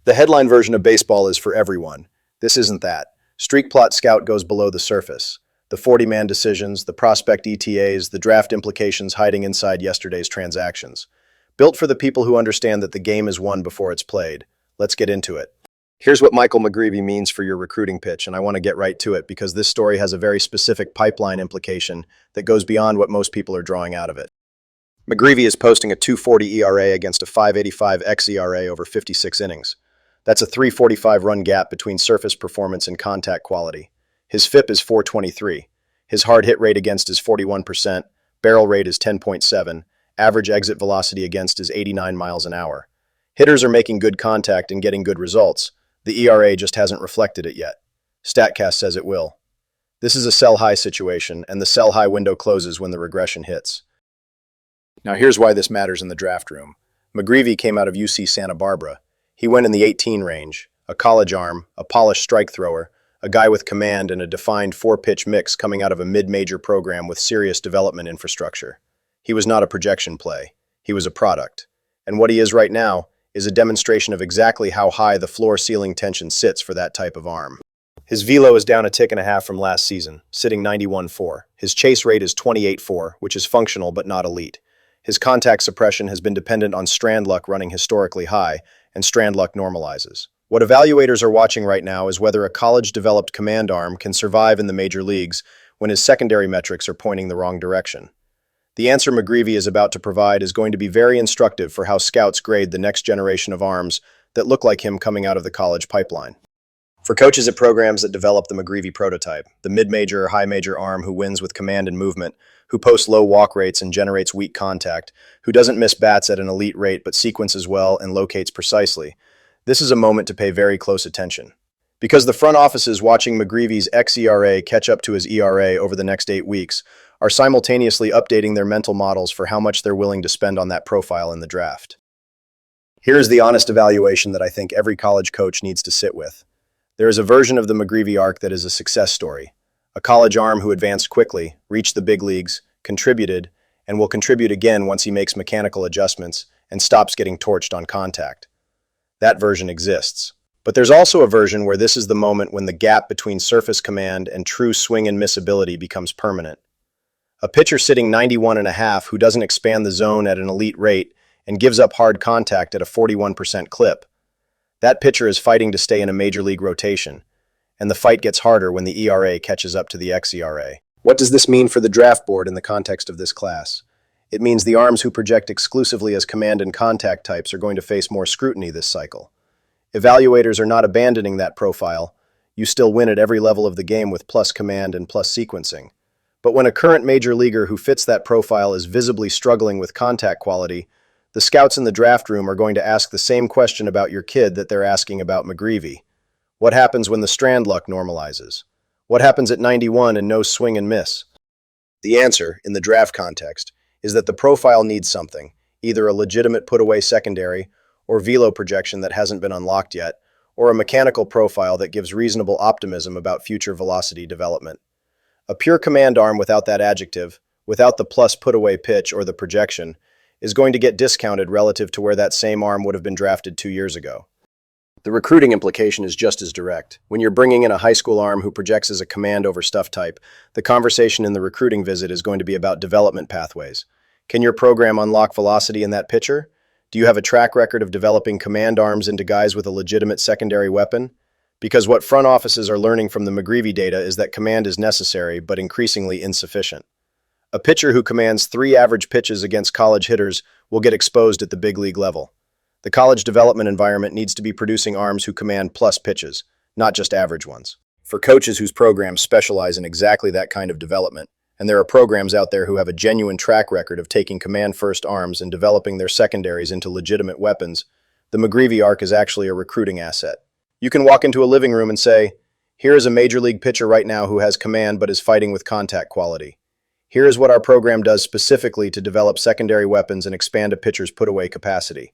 The headline version of baseball is for everyone. This isn't that. Streak Plot Scout goes below the surface. The 40-man decisions, the prospect ETAs, the draft implications hiding inside yesterday's transactions. Built for the people who understand that the game is won before it's played. Let's get into it. Here's what Michael McGreevy means for your recruiting pitch, and I want to get right to it because this story has a very specific pipeline implication that goes beyond what most people are drawing out of it. McGreevy is posting a 2.40 ERA against a 5.85 xERA over 56 innings. That's a 3.45 run gap between surface performance and contact quality. His FIP is 4.23. His hard hit rate against is 41%, barrel rate is 10.7, average exit velocity against is 89 miles an hour. Hitters are making good contact and getting good results. The ERA just hasn't reflected it yet. Statcast says it will. This is a sell-high situation, and the sell-high window closes when the regression hits. Now here's why this matters in the draft room. McGreevy came out of UC Santa Barbara. He went in the 18 range, a college arm, a polished strike thrower, a guy with command and a defined four-pitch mix coming out of a mid-major program with serious development infrastructure. He was not a projection play. He was a product. And what he is right now is a demonstration of exactly how high the floor-ceiling tension sits for that type of arm. His velo is down a tick and a half from last season, sitting 91.4. His chase rate is 28.4, which is functional but not elite. His contact suppression has been dependent on strand luck running historically high, and strand luck normalizes. What evaluators are watching right now is whether a college-developed command arm can survive in the major leagues when his secondary metrics are pointing the wrong direction. The answer McGreevy is about to provide is going to be very instructive for how scouts grade the next generation of arms that look like him coming out of the college pipeline. For coaches at programs that develop the McGreevy prototype, the mid-major or high-major arm who wins with command and movement, who posts low walk rates and generates weak contact, who doesn't miss bats at an elite rate but sequences well and locates precisely, this is a moment to pay very close attention. Because the front offices watching McGreevy's xERA catch up to his ERA over the next 8 weeks are simultaneously updating their mental models for how much they're willing to spend on that profile in the draft. Here's the honest evaluation that I think every college coach needs to sit with. There is a version of the McGreevy arc that is a success story. A college arm who advanced quickly, reached the big leagues, contributed, and will contribute again once he makes mechanical adjustments and stops getting torched on contact. That version exists. But there's also a version where this is the moment when the gap between surface command and true swing and miss ability becomes permanent. A pitcher sitting 91.5 who doesn't expand the zone at an elite rate and gives up hard contact at a 41% clip. That pitcher is fighting to stay in a major league rotation, and the fight gets harder when the ERA catches up to the xERA. What does this mean for the draft board in the context of this class? It means the arms who project exclusively as command and contact types are going to face more scrutiny this cycle. Evaluators are not abandoning that profile. You still win at every level of the game with plus command and plus sequencing. But when a current major leaguer who fits that profile is visibly struggling with contact quality, the scouts in the draft room are going to ask the same question about your kid that they're asking about McGreevy. What happens when the strand luck normalizes? What happens at 91 and no swing and miss? The answer, in the draft context, is that the profile needs something, either a legitimate put-away secondary or velo projection that hasn't been unlocked yet, or a mechanical profile that gives reasonable optimism about future velocity development. A pure command arm without that adjective, without the plus put-away pitch or the projection, is going to get discounted relative to where that same arm would have been drafted 2 years ago. The recruiting implication is just as direct. When you're bringing in a high school arm who projects as a command over stuff type, the conversation in the recruiting visit is going to be about development pathways. Can your program unlock velocity in that pitcher? Do you have a track record of developing command arms into guys with a legitimate secondary weapon? Because what front offices are learning from the McGreevy data is that command is necessary, but increasingly insufficient. A pitcher who commands 3 average pitches against college hitters will get exposed at the big league level. The college development environment needs to be producing arms who command plus pitches, not just average ones. For coaches whose programs specialize in exactly that kind of development, and there are programs out there who have a genuine track record of taking command-first arms and developing their secondaries into legitimate weapons, the McGreevy arc is actually a recruiting asset. You can walk into a living room and say, here is a major league pitcher right now who has command but is fighting with contact quality. Here is what our program does specifically to develop secondary weapons and expand a pitcher's put-away capacity.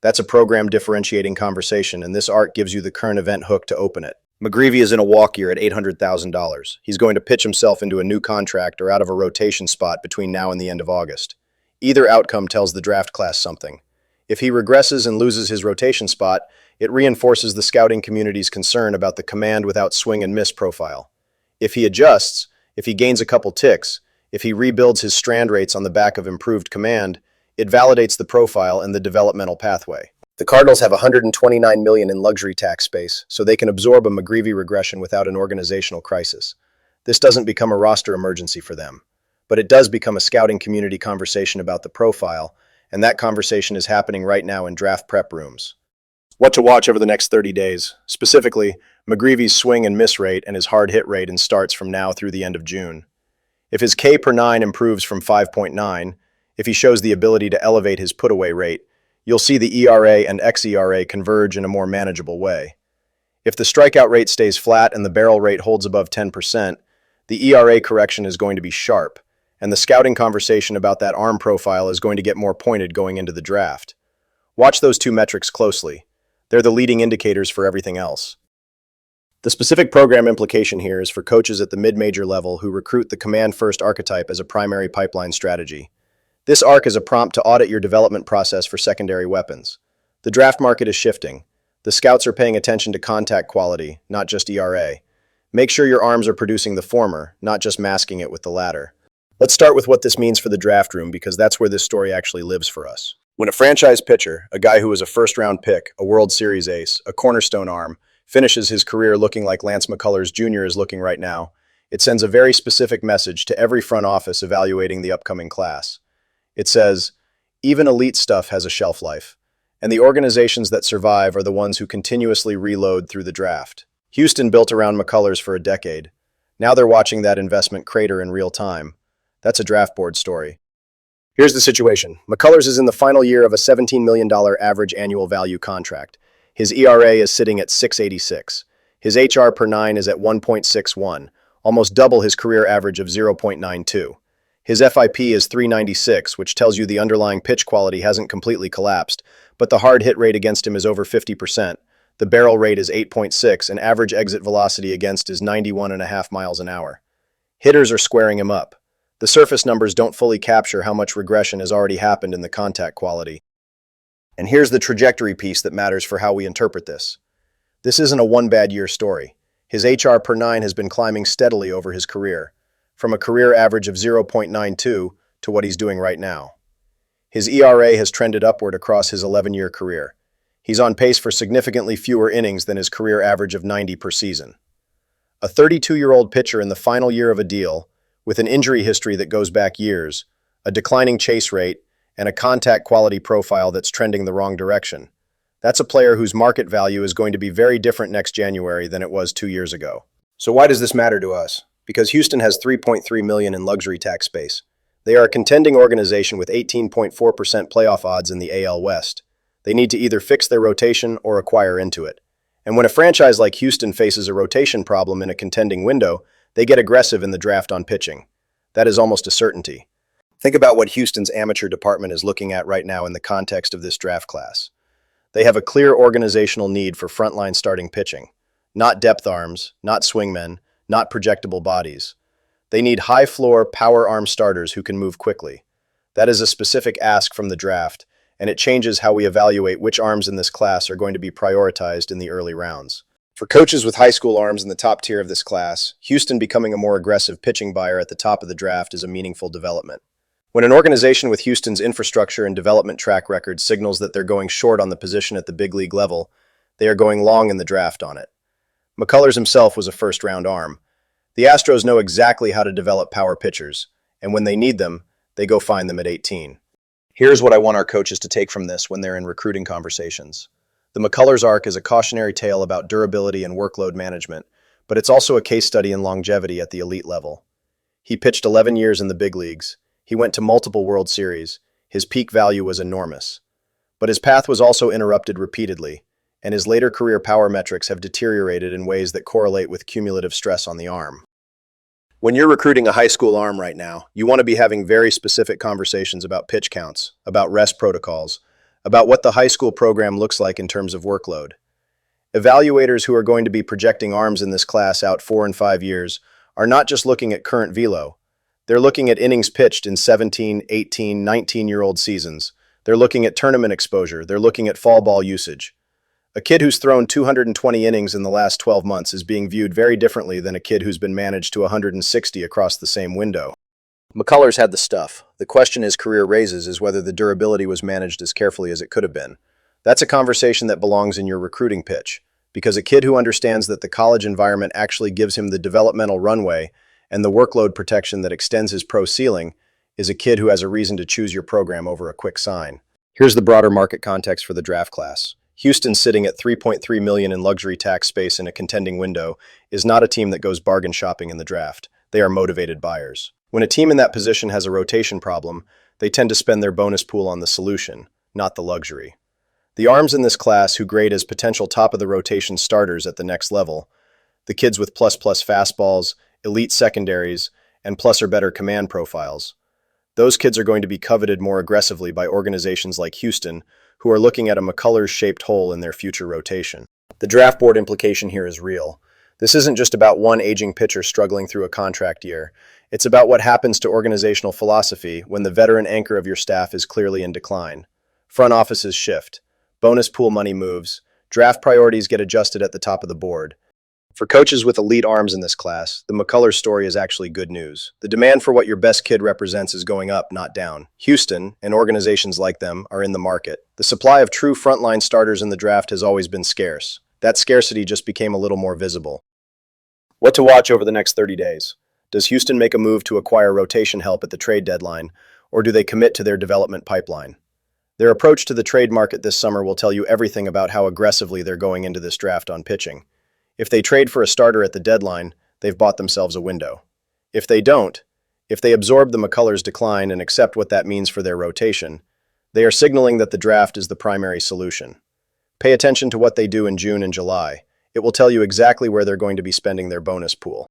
That's a program differentiating conversation, and this arc gives you the current event hook to open it. McGreevy is in a walk year at $800,000. He's going to pitch himself into a new contract or out of a rotation spot between now and the end of August. Either outcome tells the draft class something. If he regresses and loses his rotation spot, it reinforces the scouting community's concern about the command without swing and miss profile. If he adjusts, if he gains a couple ticks, if he rebuilds his strand rates on the back of improved command, it validates the profile and the developmental pathway. The Cardinals have $129 million in luxury tax space, so they can absorb a McGreevy regression without an organizational crisis. This doesn't become a roster emergency for them, but it does become a scouting community conversation about the profile, and that conversation is happening right now in draft prep rooms. What to watch over the next 30 days, specifically McGreevy's swing and miss rate and his hard hit rate in starts from now through the end of June. If his K per 9 improves from 5.9, if he shows the ability to elevate his put-away rate, you'll see the ERA and xERA converge in a more manageable way. If the strikeout rate stays flat and the barrel rate holds above 10%, the ERA correction is going to be sharp, and the scouting conversation about that arm profile is going to get more pointed going into the draft. Watch those two metrics closely. They're the leading indicators for everything else. The specific program implication here is for coaches at the mid-major level who recruit the command-first archetype as a primary pipeline strategy. This arc is a prompt to audit your development process for secondary weapons. The draft market is shifting. The scouts are paying attention to contact quality, not just ERA. Make sure your arms are producing the former, not just masking it with the latter. Let's start with what this means for the draft room, because that's where this story actually lives for us. When a franchise pitcher, a guy who was a first-round pick, a World Series ace, a cornerstone arm, finishes his career looking like Lance McCullers Jr. is looking right now, it sends a very specific message to every front office evaluating the upcoming class. It says, even elite stuff has a shelf life, and the organizations that survive are the ones who continuously reload through the draft. Houston built around McCullers for a decade. Now they're watching that investment crater in real time. That's a draft board story. Here's the situation. McCullers is in the final year of a $17 million average annual value contract. His ERA is sitting at 6.86. His HR per 9 is at 1.61, almost double his career average of 0.92. His FIP is 396, which tells you the underlying pitch quality hasn't completely collapsed, but the hard hit rate against him is over 50%. The barrel rate is 8.6, and average exit velocity against is 91.5 miles an hour. Hitters are squaring him up. The surface numbers don't fully capture how much regression has already happened in the contact quality. And here's the trajectory piece that matters for how we interpret this. This isn't a one bad year story. His HR per 9 has been climbing steadily over his career, from a career average of 0.92 to what he's doing right now. His ERA has trended upward across his 11-year career. He's on pace for significantly fewer innings than his career average of 90 per season. A 32-year-old pitcher in the final year of a deal, with an injury history that goes back years, a declining chase rate, and a contact quality profile that's trending the wrong direction. That's a player whose market value is going to be very different next January than it was 2 years ago. So why does this matter to us? Because Houston has $3.3 million in luxury tax space. They are a contending organization with 18.4% playoff odds in the AL West. They need to either fix their rotation or acquire into it. And when a franchise like Houston faces a rotation problem in a contending window, they get aggressive in the draft on pitching. That is almost a certainty. Think about what Houston's amateur department is looking at right now in the context of this draft class. They have a clear organizational need for frontline starting pitching. Not depth arms, not swingmen, not projectable bodies. They need high-floor, power-arm starters who can move quickly. That is a specific ask from the draft, and it changes how we evaluate which arms in this class are going to be prioritized in the early rounds. For coaches with high school arms in the top tier of this class, Houston becoming a more aggressive pitching buyer at the top of the draft is a meaningful development. When an organization with Houston's infrastructure and development track record signals that they're going short on the position at the big league level, they are going long in the draft on it. McCullers himself was a first-round arm. The Astros know exactly how to develop power pitchers, and when they need them, they go find them at 18. Here's what I want our coaches to take from this when they're in recruiting conversations. The McCullers arc is a cautionary tale about durability and workload management, but it's also a case study in longevity at the elite level. He pitched 11 years in the big leagues. He went to multiple World Series. His peak value was enormous. But his path was also interrupted repeatedly, and his later career power metrics have deteriorated in ways that correlate with cumulative stress on the arm. When you're recruiting a high school arm right now, you want to be having very specific conversations about pitch counts, about rest protocols, about what the high school program looks like in terms of workload. Evaluators who are going to be projecting arms in this class out 4 and 5 years are not just looking at current velo. They're looking at innings pitched in 17, 18, 19-year-old seasons. They're They're looking at tournament exposure. They're looking at fall ball usage. A kid who's thrown 220 innings in the last 12 months is being viewed very differently than a kid who's been managed to 160 across the same window. McCullers had the stuff. The question his career raises is whether the durability was managed as carefully as it could have been. That's a conversation that belongs in your recruiting pitch, because a kid who understands that the college environment actually gives him the developmental runway and the workload protection that extends his pro ceiling is a kid who has a reason to choose your program over a quick sign. Here's the broader market context for the draft class. Houston, sitting at $3.3 million in luxury tax space in a contending window, is not a team that goes bargain shopping in the draft. They are motivated buyers. When a team in that position has a rotation problem, they tend to spend their bonus pool on the solution, not the luxury. The arms in this class who grade as potential top-of-the-rotation starters at the next level, the kids with plus-plus fastballs, elite secondaries, and plus or better command profiles, those kids are going to be coveted more aggressively by organizations like Houston, who are looking at a McCullers-shaped hole in their future rotation. The draft board implication here is real. This isn't just about one aging pitcher struggling through a contract year. It's about what happens to organizational philosophy when the veteran anchor of your staff is clearly in decline. Front offices shift. Bonus pool money moves. Draft priorities get adjusted at the top of the board. For coaches with elite arms in this class, the McCullers story is actually good news. The demand for what your best kid represents is going up, not down. Houston, and organizations like them, are in the market. The supply of true frontline starters in the draft has always been scarce. That scarcity just became a little more visible. What to watch over the next 30 days? Does Houston make a move to acquire rotation help at the trade deadline, or do they commit to their development pipeline? Their approach to the trade market this summer will tell you everything about how aggressively they're going into this draft on pitching. If they trade for a starter at the deadline, they've bought themselves a window. If they don't, if they absorb the McCullers' decline and accept what that means for their rotation, they are signaling that the draft is the primary solution. Pay attention to what they do in June and July. It will tell you exactly where they're going to be spending their bonus pool.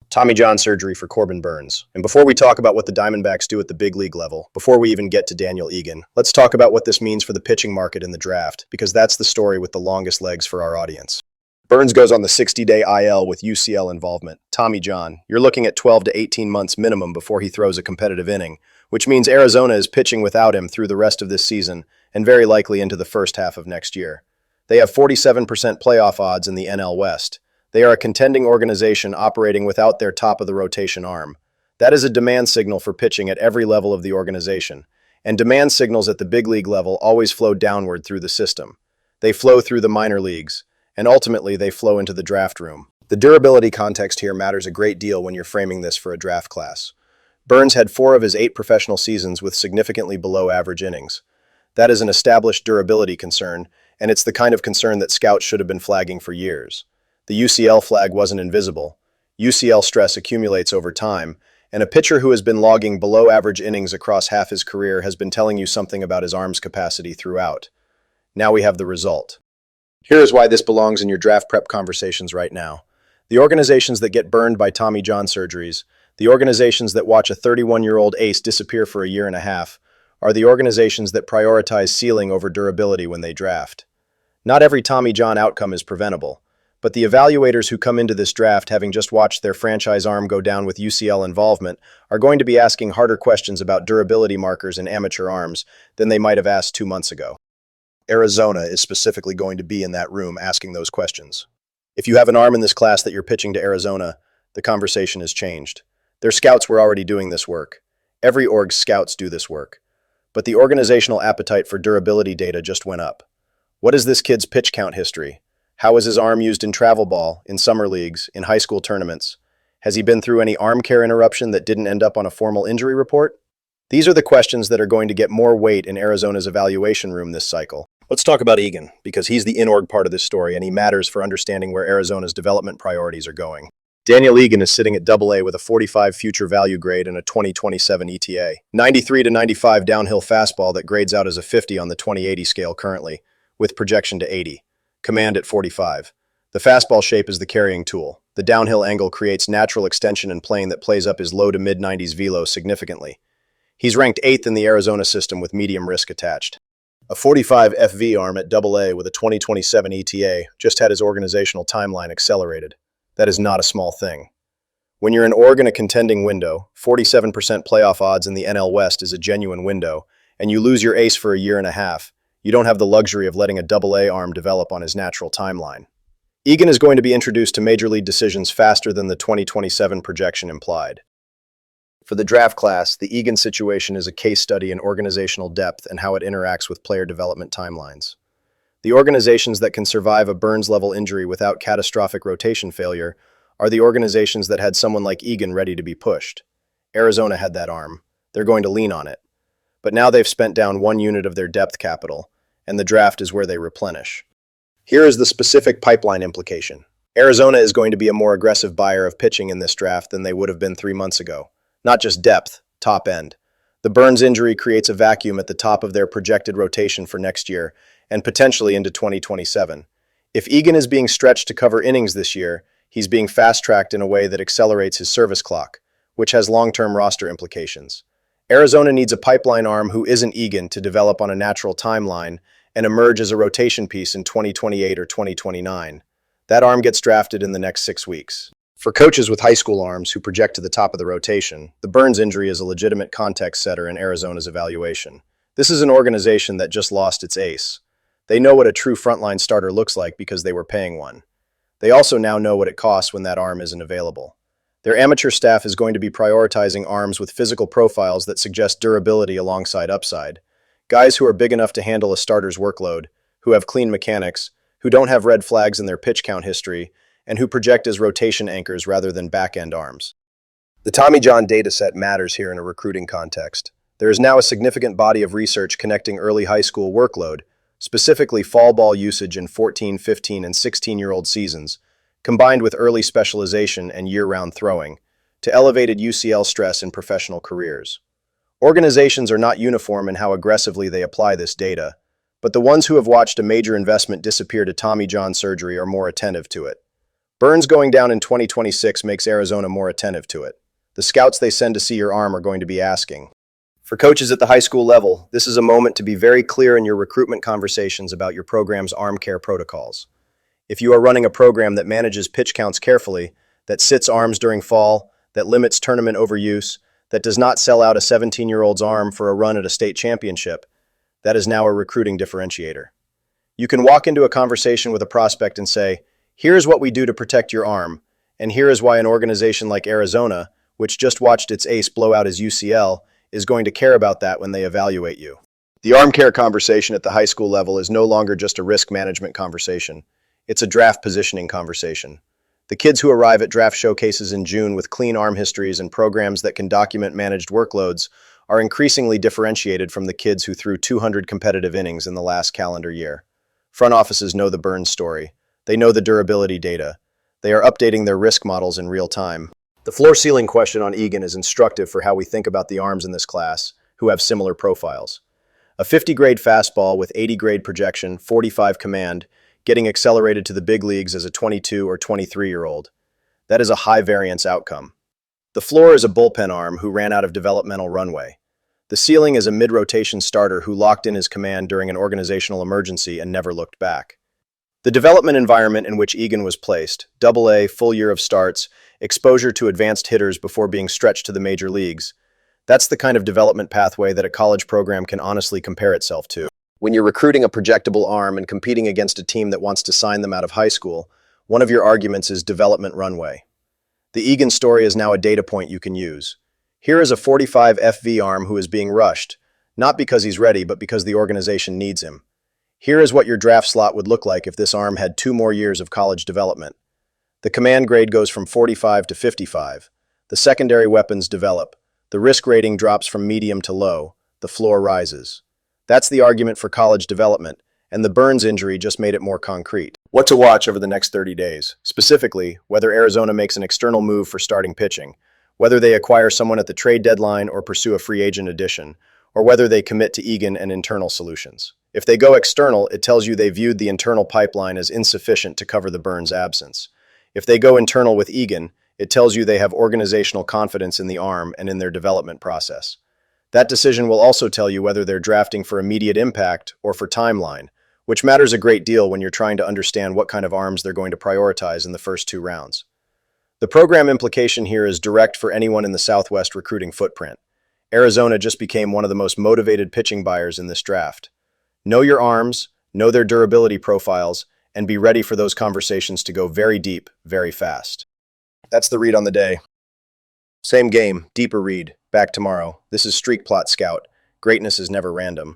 Tommy John surgery for Corbin Burns. And before we talk about what the Diamondbacks do at the big league level, before we even get to Daniel Egan, let's talk about what this means for the pitching market in the draft, because that's the story with the longest legs for our audience. Burns goes on the 60-day IL with UCL involvement. Tommy John, you're looking at 12 to 18 months minimum before he throws a competitive inning, which means Arizona is pitching without him through the rest of this season and very likely into the first half of next year. They have 47% playoff odds in the NL West. They are a contending organization operating without their top-of-the-rotation arm. That is a demand signal for pitching at every level of the organization, and demand signals at the big league level always flow downward through the system. They flow through the minor leagues, and ultimately they flow into the draft room. The durability context here matters a great deal when you're framing this for a draft class. Burns had 4 of his 8 professional seasons with significantly below average innings. That is an established durability concern, and it's the kind of concern that scouts should have been flagging for years. The UCL flag wasn't invisible. UCL stress accumulates over time, and a pitcher who has been logging below average innings across half his career has been telling you something about his arm's capacity throughout. Now we have the result. Here is why this belongs in your draft prep conversations right now. The organizations that get burned by Tommy John surgeries, the organizations that watch a 31-year-old ace disappear for a year and a half, are the organizations that prioritize ceiling over durability when they draft. Not every Tommy John outcome is preventable, but the evaluators who come into this draft having just watched their franchise arm go down with UCL involvement are going to be asking harder questions about durability markers in amateur arms than they might have asked 2 months ago. Arizona is specifically going to be in that room asking those questions. If you have an arm in this class that you're pitching to Arizona, the conversation has changed. Their scouts were already doing this work. Every org's scouts do this work. But the organizational appetite for durability data just went up. What is this kid's pitch count history? How is his arm used in travel ball, in summer leagues, in high school tournaments? Has he been through any arm care interruption that didn't end up on a formal injury report? These are the questions that are going to get more weight in Arizona's evaluation room this cycle. Let's talk about Egan, because he's the in-org part of this story, and he matters for understanding where Arizona's development priorities are going. Daniel Egan is sitting at AA with a 45 future value grade and a 2027 ETA. 93 to 95 downhill fastball that grades out as a 50 on the 2080 scale currently, with projection to 80. Command at 45. The fastball shape is the carrying tool. The downhill angle creates natural extension and plane that plays up his low to mid-90s velo significantly. He's ranked 8th in the Arizona system with medium risk attached. A 45 FV arm at AA with a 2027 ETA just had his organizational timeline accelerated. That is not a small thing. When you're an org in a contending window, 47% playoff odds in the NL West is a genuine window, and you lose your ace for a year and a half, you don't have the luxury of letting a double-A arm develop on his natural timeline. Egan is going to be introduced to major league decisions faster than the 2027 projection implied. For the draft class, the Egan situation is a case study in organizational depth and how it interacts with player development timelines. The organizations that can survive a Burns-level injury without catastrophic rotation failure are the organizations that had someone like Egan ready to be pushed. Arizona had that arm. They're going to lean on it. But now they've spent down 1 unit of their depth capital, and the draft is where they replenish. Here is the specific pipeline implication. Arizona is going to be a more aggressive buyer of pitching in this draft than they would have been 3 months ago. Not just depth, top end. The Burns injury creates a vacuum at the top of their projected rotation for next year, and potentially into 2027. If Egan is being stretched to cover innings this year, he's being fast-tracked in a way that accelerates his service clock, which has long-term roster implications. Arizona needs a pipeline arm who isn't Egan to develop on a natural timeline and emerge as a rotation piece in 2028 or 2029. That arm gets drafted in the next 6 weeks. For coaches with high school arms who project to the top of the rotation, the Burns injury is a legitimate context setter in Arizona's evaluation. This is an organization that just lost its ace. They know what a true frontline starter looks like because they were paying one. They also now know what it costs when that arm isn't available. Their amateur staff is going to be prioritizing arms with physical profiles that suggest durability alongside upside. Guys who are big enough to handle a starter's workload, who have clean mechanics, who don't have red flags in their pitch count history, and who project as rotation anchors rather than back-end arms. The Tommy John dataset matters here in a recruiting context. There is now a significant body of research connecting early high school workload, specifically fall ball usage in 14, 15, and 16-year-old seasons, combined with early specialization and year-round throwing, to elevated UCL stress in professional careers. Organizations are not uniform in how aggressively they apply this data, but the ones who have watched a major investment disappear to Tommy John surgery are more attentive to it. Burns going down in 2026 makes Arizona more attentive to it. The scouts they send to see your arm are going to be asking. For coaches at the high school level, this is a moment to be very clear in your recruitment conversations about your program's arm care protocols. If you are running a program that manages pitch counts carefully, that sits arms during fall, that limits tournament overuse, that does not sell out a 17-year-old's arm for a run at a state championship, that is now a recruiting differentiator. You can walk into a conversation with a prospect and say, "Here's what we do to protect your arm, and here is why an organization like Arizona, which just watched its ace blow out his UCL, is going to care about that when they evaluate you." The arm care conversation at the high school level is no longer just a risk management conversation. It's a draft positioning conversation. The kids who arrive at draft showcases in June with clean arm histories and programs that can document managed workloads are increasingly differentiated from the kids who threw 200 competitive innings in the last calendar year. Front offices know the Burns story. They know the durability data. They are updating their risk models in real time. The floor-ceiling question on Egan is instructive for how we think about the arms in this class, who have similar profiles. A 50-grade fastball with 80-grade projection, 45 command, getting accelerated to the big leagues as a 22 or 23-year-old. That is a high-variance outcome. The floor is a bullpen arm who ran out of developmental runway. The ceiling is a mid-rotation starter who locked in his command during an organizational emergency and never looked back. The development environment in which Egan was placed, Double-A, full year of starts, exposure to advanced hitters before being stretched to the major leagues, that's the kind of development pathway that a college program can honestly compare itself to. When you're recruiting a projectable arm and competing against a team that wants to sign them out of high school, one of your arguments is development runway. The Egan story is now a data point you can use. Here is a 45 FV arm who is being rushed, not because he's ready, but because the organization needs him. Here is what your draft slot would look like if this arm had 2 more years of college development. The command grade goes from 45 to 55. The secondary weapons develop. The risk rating drops from medium to low. The floor rises. That's the argument for college development, and the Burns injury just made it more concrete. What to watch over the next 30 days, specifically whether Arizona makes an external move for starting pitching, whether they acquire someone at the trade deadline or pursue a free agent addition, or whether they commit to Egan and internal solutions. If they go external, it tells you they viewed the internal pipeline as insufficient to cover the Burns absence. If they go internal with Egan, it tells you they have organizational confidence in the arm and in their development process. That decision will also tell you whether they're drafting for immediate impact or for timeline, which matters a great deal when you're trying to understand what kind of arms they're going to prioritize in the first 2 rounds. The program implication here is direct for anyone in the Southwest recruiting footprint. Arizona just became one of the most motivated pitching buyers in this draft. Know your arms, know their durability profiles, and be ready for those conversations to go very deep, very fast. That's the read on the day. Same game, deeper read. Back tomorrow. This is Streak Plot Scout. Greatness is never random.